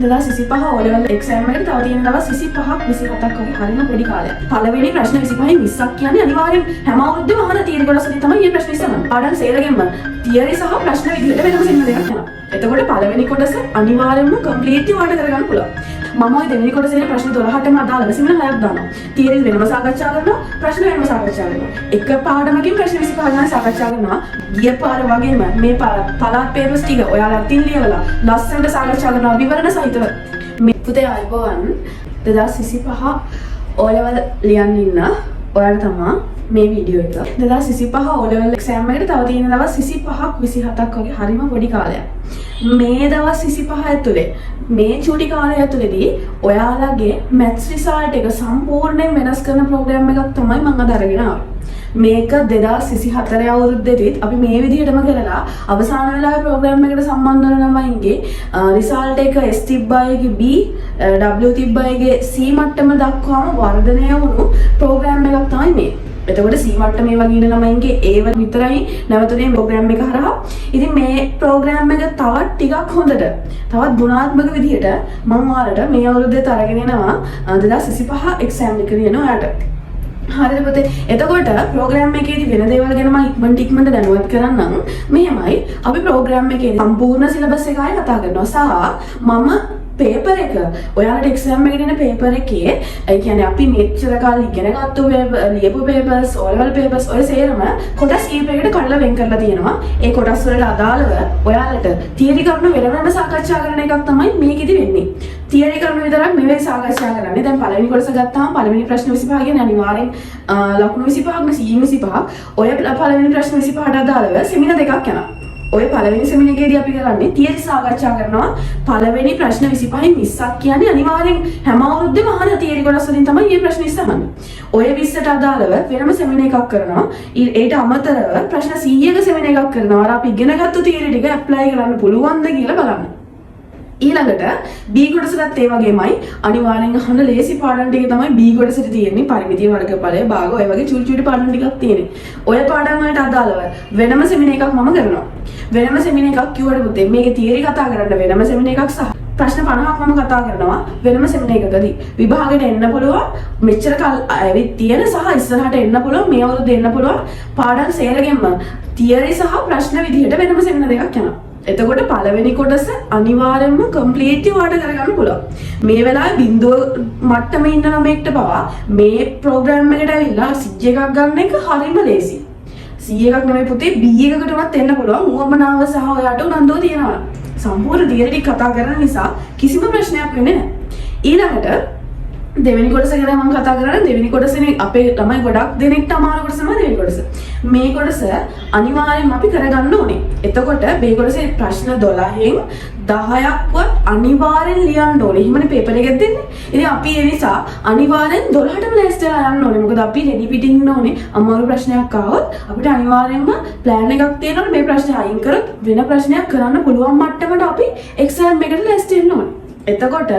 2025 O level exam එකට තව තියෙන දවස් 25ක් 27ක් වගේ හරිම පොඩි කාලයක්. පළවෙනි ප්‍රශ්න 25න් 20ක් කියන්නේ අනිවාර්යෙන් හැම අවුරුද්දෙම අහන තියෙන කොටසදී තමයි මේ ප්‍රශ්න ඉස්සෙල්ලා. පාඩම් සේරගෙම තියරි සහ ප්‍රශ්න විදිහට වෙනම සින්න දෙයක් යනවා. එතකොට පළවෙනි කොටස අනිවාර්යෙන්ම කම්ප්ලීට්ලි වාට කරගන්න පුළුවන්. මම ওই දෙවෙනි කොටසේ ප්‍රශ්න 12ටම අදාළව සින්න 6ක් දානවා. තියරි වෙනම සාකච්ඡා කරනවා, ප්‍රශ්න වෙනම සාකච්ඡා කරනවා. එක පාඩමකින් ප්‍රශ්න 25 ගණන් සාකච්ඡා කරනවා. ගිය පාර වගේම මේ පාර පළාත් පේපර්ස් ටික ඔයාලා අතින් ලියවලා ලස්සනට සාකච්ඡා කරනවා විවරණ සහිතව. මේ පුතේ අයබෝවන් 2025 O level ලියන්න ඉන්න ඔයාලා තමයි මේ වීඩියෝ එක. 2025 O level exam එකට තව තියෙන දවස් 25ක් 27ක් වගේ හරිම පොඩි කාලයක්. මේ දවස් 25 ඇතුලේ මේ චූටි කාලය ඇතුලේදී ඔයාලගේ maths result එක සම්පූර්ණයෙන් වෙනස් කරන ප්‍රෝග්‍රෑම් එකක් තමයි මම අද අරගෙන ආවේ. මේක 2024 අවුරුද්දේදීත් අපි මේ විදිහටම කරලා අවසාන වෙලාවේ ප්‍රෝග්‍රෑම් එකට සම්බන්ධ වෙන ළමයින්ගේ රිසල්ට් එක S තිබ්බයිගේ B W තිබ්බයිගේ C මට්ටම දක්වාම වර්ධනය වුණු ප්‍රෝග්‍රෑම් එකක් තමයි මේ. එතකොට C මට්ටමේ වගේ ඉන්න ළමයින්ගේ A1 විතරයි නැවතුනේ ප්‍රෝග්‍රෑම් එක හරහා. ඉතින් මේ ප්‍රෝග්‍රෑම් එක තවත් ටිකක් හොඳට තවත් ගුණාත්මක විදිහට මම ඔයාලට මේ අවුරුද්දේත් අරගෙන එනවා 2025 එක්සෑම් එක ලියන ඔයාලට. හරිද පුතේ? එතකොට ප්‍රෝග්‍රෑම් එකේදී වෙන දේවල් ගැන මම ඉක්මනට දැනුවත් කරන්නම්. මෙහෙමයි අපි ප්‍රෝග්‍රෑම් එකේ සම්පූර්ණ සිලබස් එක ආයෙ කතා කරනවා. සහ මම පේපර් එක ඔයාලට එක්සෑම් එකට එන පේපර් එකේ ඒ කියන්නේ අපි මෙච්චර කාලෙ ඉගෙන ගත්ත ලියපු පේපර්ස් O level papers ඔය සේරම කොටස් කීපයකට කඩලා වෙන් කරලා තියෙනවා. ඒ කොටස් වලට අදාළව ඔයාලට තියරි කරුණු වෙනම සාකච්ඡා කරන එකක් තමයි මේකෙදි වෙන්නේ. තියරි කරුණු විතරක් නෙවෙයි සාකච්ඡා කරන්නේ. දැන් පළවෙනි කොටස ගත්තාම පළවෙනි ප්‍රශ්න 25 කියන්නේ අනිවාර්යෙන් ලකුණු 25ක් නේ 25ක්. ඔය පළවෙනි ප්‍රශ්න 25ට අදාළව සෙමිනා දෙකක් යනවා. ඔය පළවෙනි සෙමිනා එකේදී අපි කරන්නේ තියරි සාකච්ඡා කරනවා. පළවෙනි ප්‍රශ්න 25න් 20ක් කියන්නේ අනිවාර්යෙන් හැම අවුරුද්දෙම අහන තියරි කොටස් වලින් තමයි මේ ප්‍රශ්න ඉස්සහන්නේ. ඔය 20ට අදාළව වෙනම සෙමිනා එකක් කරනවා. ඊට අමතරව ප්‍රශ්න 100ක සෙමිනා එකක් කරනවා. අර අපි ඉගෙනගත්තු තියරි ටික ඇප්ලයි කරන්න පුළුවන්ද කියලා බලන්න. ඊළඟට B කොටසටත් ඒ වගේමයි අනිවාර්යෙන් අහන ලේසි පාඩම් ටික තමයි B කොටසට තියෙන්නේ. පරිමිතිය වර්ගඵලය භාග ඔය වගේ චුටි චුටි පාඩම් ටිකක් තියෙන්නේ. ඔය පාඩම් වලට අදාළව වෙනම සෙමිනා එකක් මම කරනවා. වෙනම සෙමිනා එකක් කිව්වට පුතේ මේකේ තියරි කතා කරන්න වෙනම සෙමිනා එකක් සහ ප්‍රශ්න 50ක් මම කතා කරනවා වෙනම සෙමිනා එකකදී. විභාගෙට එන්න පුළුවන් මෙච්චර කල් ඇවිත් තියෙන සහ ඉස්සරහට එන්න පුළුවන් මේ අවුරුද්දේ එන්න පුළුවන් පාඩම් සේරගෙම තියරි සහ ප්‍රශ්න විදිහට වෙනම සෙමිනා දෙකක් යනවා. එතකොට පළවෙනි කොටස අනිවාර්යයෙන්ම කම්ප්ලීට්ලි වාට කරගන්න පුළුවන්. මේ වෙලාවේ බිඳුව මට්ටමේ ඉන්න ළමයෙක්ට පවා මේ ප්‍රෝග්‍රෑම් එකට ඇවිල්ලා C එකක් ගන්න එක හරිම ලේසි. C එකක් නෙමෙයි පුතේ B එකකට උනත් එන්න පුළුවන්. උවමනාව සහ ඔයාට උනන්දුව තියෙනවා. සම්පූර්ණ තියරි ටික කතා කරන නිසා කිසිම ප්‍රශ්නයක් වෙන්නේ නැහැ. ඊළඟට දෙවෙනි කොටස ගැන මම කතා කරන්නේ දෙවෙනි කොටසනේ අපේ ළමයි ගොඩක් දෙනෙක්ට අමාරු කොටස තමයි දෙවෙනි කොටස. මේ කොටස අනිවාර්යෙන්ම අපි කරගන්න ඕනේ. එතකොට මේ කොටසේ ප්‍රශ්න 12න් 10ක්වත් අනිවාර්යෙන් ලියන්න ඕනේ. එහෙමනේ පේපර් එකෙත් දෙන්නේ. ඉතින් අපි ඒ නිසා අනිවාර්යෙන් 12ටම ලෑස්තිලා යන්න ඕනේ. මොකද අපි රෙඩි පිටින් ඉන්න ඕනේ. අමාරු ප්‍රශ්නයක් ආවොත් අපිට අනිවාර්යෙන්ම ප්ලෑන් එකක් තියෙනවනේ මේ ප්‍රශ්නේ අයින් කරොත් වෙන ප්‍රශ්නයක් කරන්න පුළුවන් මට්ටමට අපි එක්සෑම් එකට ලෑස්ති වෙන්න ඕනේ. එතකොට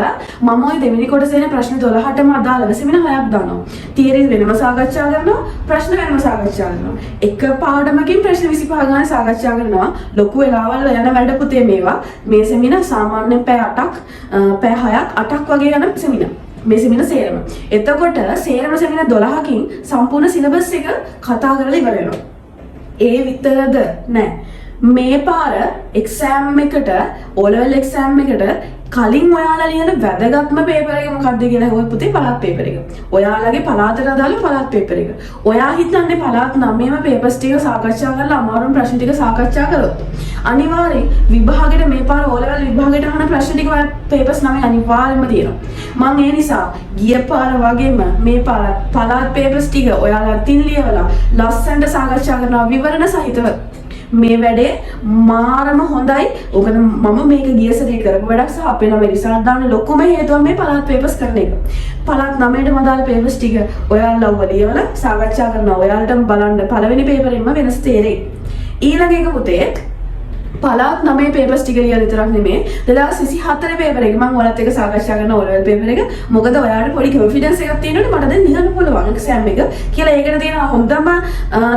මම ওই දෙවෙනි කොටසේ එන ප්‍රශ්න 12ටම අදාළව සෙමිනා 6ක් දානවා. තියරි වෙනම සාකච්ඡා කරනවා, ප්‍රශ්න වෙනම සාකච්ඡා කරනවා. එක පාඩමකින් ප්‍රශ්න 25 ගණන් සාකච්ඡා කරනවා. ලොකු වෙලාවල් යන වැඩ පුතේ මේවා. මේ සෙමිනා සාමාන්‍යයෙන් පැය 8ක්, පැය 6ක්, 8ක් වගේ යන සෙමිනා. මේ සෙමිනා සේරම. එතකොට සේරම සෙමිනා 12කින් සම්පූර්ණ සිලබස් එක කතා කරලා ඉවර වෙනවා. ඒ විතරද නෑ. මේ පාර එක්සෑම් එකට O level එක්සෑම් එකට කලින් ඔයාලා ලියන වැදගත්ම පේපර් එක මොකක්ද කියලා අහුවොත් පුතේ පළාත් පේපර් එක. ඔයාලගේ පළාතට අදාළ පළාත් පේපර් එක. ඔයා හිතන්නේ පළාත් 9ම පේපර්ස් ටික සාකච්ඡා කරලා අමාරුම ප්‍රශ්න ටික සාකච්ඡා කරොත් අනිවාර්යෙන් විභාගෙට මේ පාර O level විභාගෙට අහන ප්‍රශ්න ටික පේපර්ස් 9 අනිවාර්යෙන්ම තියෙනවා. මම ඒ නිසා ගිය පාර වගේම මේ පාර පළාත් පේපර්ස් ටික ඔයාලා අතින් ලියවලා ලස්සනට සාකච්ඡා කරනවා විවරණ සහිතව. මේ වැඩේ මාරම හොඳයි. ඔකද මම මේක ගිය සැරේ කරපු වැඩක් සහ අපේ ළමයි රිසල්ට් දාන්න ලොකුම හේතුව මේ පළාත් පේපර්ස් කරන එක. පළාත් 9ට මදාල පේපර්ස් ටික ඔයාලා ලියවලා සාකච්ඡා කරනවා. ඔයාලටම බලන්න පළවෙනි පේපරෙන්ම වෙනස් තේරෙයි. ඊළඟ එක පුතේ පළාත් 9 පේපර්ස් ටික ලියලා විතරක් නෙමෙයි 2024 පේපර් එක මම ඔයාලත් එක්ක සාකච්ඡා කරන ඕලෙවල් පේපර් එක මොකද ඔයාලට පොඩි කොන්ෆිඩන්ස් එකක් තියෙනවනේ මට දැන් ලියන්න පුළුවන් එක්සෑම් එක කියලා ඒකට තියෙන හොඳම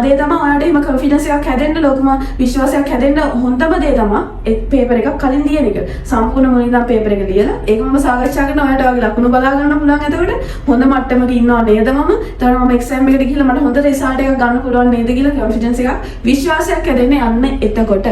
දේ තමයි ඔයාලට එහෙම කොන්ෆිඩන්ස් එකක් හැදෙන්න ලෝකම විශ්වාසයක් හැදෙන්න හොඳම දේ තමයි ඒ පේපර් එකක් කලින් ලියන එක සම්පූර්ණ මුලින්ම පේපර් එක ලියලා ඒක මම සාකච්ඡා කරන ඔයාලට වගේ ලකුණු බලා ගන්න පුළුවන් එතකොට හොඳ මට්ටමක ඉන්නවා නේද මම එතකොට මම එක්සෑම් එකට ගිහලා මට හොඳ රිසල්ට් එකක් ගන්න පුළුවන් නේද කියලා කොන්ෆිඩන්ස් එකක් විශ්වාසයක් හැදෙන්න යන්නේ එතකොට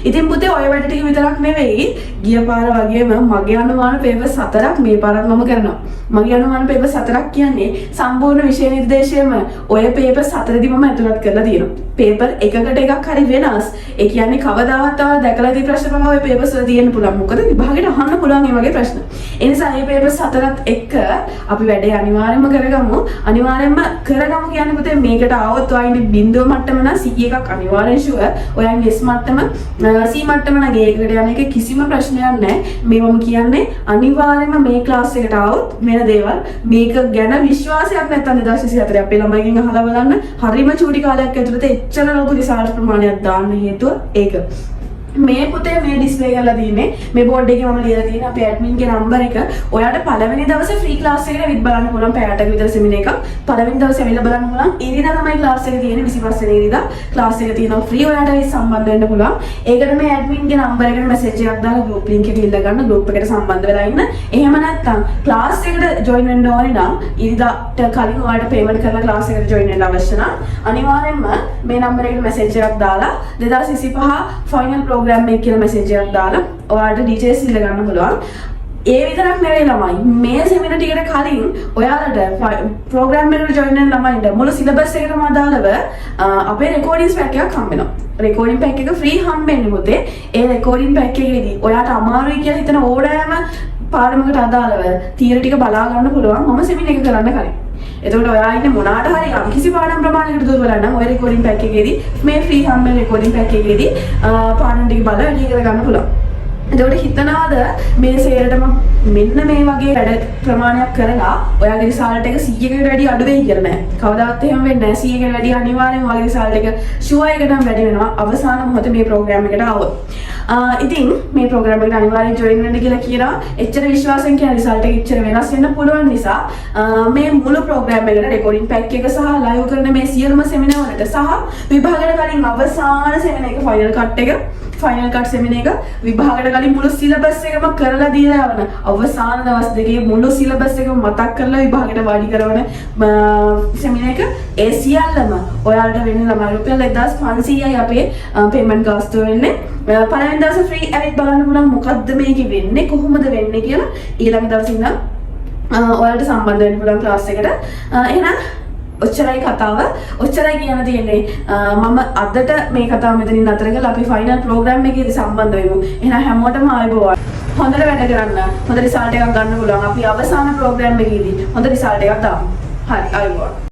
ඉතින් පුතේ ඔය වැඩ ටික විතරක් නෙවෙයි ගිය පාර වගේම මගේ අනුමාන පේපර් 4ක් මේ පාරත් මම කරනවා මගේ අනුමාන පේපර් 4ක් කියන්නේ සම්පූර්ණ විෂය නිර්දේශයම ඔය පේපර් 4දී මම ඇතුළත් කරලා තියෙනවා පේපර් එකකට එකක් හරි වෙනස් ඒ කියන්නේ කවදාවත් තව දැකලා ඉති ප්‍රශ්න පහ ඔය පේපර්ස් වල තියෙන්න පුළුවන් මොකද විභාගෙට අහන්න පුළුවන් මේ වගේ ප්‍රශ්න ඒ නිසා මේ පේපර් 4ත් එක්ක අපි වැඩේ අනිවාර්යයෙන්ම කරගමු කියන්නේ පුතේ මේකට ආවොත් ඔයන්නේ බිඳුව මට්ටම නම් C එකක් අනිවාර්යෙන් ෂුවර් ඔයන්නේ S මට්ටම C මට්ටම නම් ඒකට යන එක කිසිම ප්‍රශ්නයක් නැහැ මේ මම කියන්නේ අනිවාර්යයෙන්ම මේ ක්ලාස් එකට ආවොත් වෙන දේවල් මේක ගැන විශ්වාසයක් නැත්නම් 2024 අපේ ළමයිගෙන් අහලා බලන්න හරිම චූටි කාලයක් ඇතුළත එච්චර ලොකු රිසල්ට් ප්‍රමාණයක් දාන්න හේතුව ඒක මේ පුතේ මේ ඩිස්ප්ලේ කරලා තියෙන්නේ මේ බෝඩ් එකේ මම ලියලා තියෙන අපේ ඇඩ්මින්ගේ නම්බර එක ඔයාලට පළවෙනි දවසේ ෆ්‍රී ක්ලාස් එකකට විත් බලන්න පුළුවන් පැයකට විතර සෙමිනාර් එකක් පළවෙනි දවසේ ඇවිල්ලා බලන්න පුළුවන් ඉරිදා තමයි ක්ලාස් එක තියෙන්නේ 25 වෙනි ඉරිදා ක්ලාස් එක තියෙනවා ෆ්‍රී ඔයාලට ඒ සම්බන්ධ වෙන්න පුළුවන් ඒකට මේ ඇඩ්මින්ගේ නම්බර එකට මැසේජ් එකක් දාලා ගෲප් ලින්ක් එක ඉල්ල ගන්න ගෲප් එකට සම්බන්ධ වෙලා ඉන්න එහෙම නැත්නම් ක්ලාස් එකට ජොයින් වෙන්න ඕනේ නම් ඉරිදාට කලින් ඔයාලට පේමන්ට් කරලා ක්ලාස් එකට ජොයින් වෙන්න අවශ්‍ය නම් අනිවාර්යෙන්ම මේ නම්බර එකට මැසේජ් එකක් දාලා 2025 ෆයිනල් ප්‍රෝග්‍රෑම් එක කියලා මැසේජ් එකක් දාලා ඔයාලට ඩීටේල්ස් ඉල්ල ගන්න පුළුවන්. ඒ විතරක් නෙවෙයි ළමයි මේ සෙමිනාර් ටිකට කලින් ඔයාලට ප්‍රෝග්‍රෑම් එකට ජොයින් වෙන ළමයින්ට මුළු සිලබස් එකටම අදාළව අපේ රෙකෝඩින්ග්ස් පැක් එකක් හම්බ වෙනවා. රෙකෝඩින් පැක් එක ෆ්‍රී හම්බෙන්නේ පුතේ. ඒ රෙකෝඩින් පැක් එකේදී ඔයාට අමාරුයි කියලා හිතන ඕනෑම පාඩමකට අදාළව තියරි ටික බලා ගන්න පුළුවන් මම සෙමිනාර් එක කරන්න කලින්. එතකොට ඔයා ඉන්නේ මොනාට හරි කිසි පාඩම් ප්‍රමාණයකට දුර්වල නම් ඔය රෙකෝඩින් පැක් එකේදී මේ ෆ්‍රී හම්බෙන රෙකෝඩින් පැක් එකේදී පාඩම් ටික බලලා වැඩි කර ගන්න පුළුවන්. එතකොට හිතනවාද මේ සේරටම මෙන්න මේ වගේ වැඩ ප්‍රමාණයක් කරලා ඔයාගේ රිසල්ට් එක 100කට වැඩි අඩු වෙයි කියලා නෑ. කවදාවත් එහෙම වෙන්නේ නෑ. 100කට වැඩි අනිවාර්යෙන්ම ඔයාගේ රිසල්ට් එක ෂුවර් එකටම වැඩි වෙනවා අවසාන මොහොතේ මේ ප්‍රෝග්‍රෑම් එකට ආවොත්. ඉතින් මේ ප්‍රෝග්‍රෑම් එකට අනිවාර්යෙන් ජොයින් වෙන්න කියලා කියනවා. එච්චර විශ්වාසයෙන් කියන රිසල්ට් එක එච්චර වෙනස් වෙන්න පුළුවන් නිසා මේ මුළු ප්‍රෝග්‍රෑම් එකට රෙකෝඩින් පැක් එක සහ ලයිව් කරන මේ සියලුම සෙමිනාර් වලට සහ විභාගයට කලින් අවසාන සෙමිනාර් එක ෆයිනල් කට් සෙමිනාර් එක විභාගයට කලින් මුළු සිලබස් එකම කරලා දීලා යවන අවසාන දවස් දෙකේ මුළු සිලබස් එකම මතක් කරලා විභාගයට වාඩි කරවන සෙමිනාර් එක ඒ සියල්ලම ඔයාලට වෙන්නේ ළමයි රුපියල් 1500යි අපේ පේමන්ට් ගාස්තුව වෙන්නේ පළවෙනි දවසේ ෆ්‍රී ඇවිත් බලන්න පුළුවන් මොකද්ද මේකේ වෙන්නේ කොහොමද වෙන්නේ කියලා ඊළඟ දවසේ ඉඳන් ඔයාලට සම්බන්ධ වෙන්න පුළුවන් ක්ලාස් එකට එහෙනම් ඔච්චරයි කතාව ඔච්චරයි කියන්න තියෙන්නේ මම අදට මේ කතාව මෙතනින් නතර කරලා අපි ෆයිනල් ප්‍රෝග්‍රෑම් එකේදී සම්බන්ධ වෙමු එහෙනම් හැමෝටම ආයුබෝවන් හොඳට වැඩ කරන්න හොඳ රිසල්ට් එකක් ගන්න පුළුවන් අපි අවසාන ප්‍රෝග්‍රෑම් එකේදී හොඳ රිසල්ට් එකක් දාමු හරි ආයුබෝවන්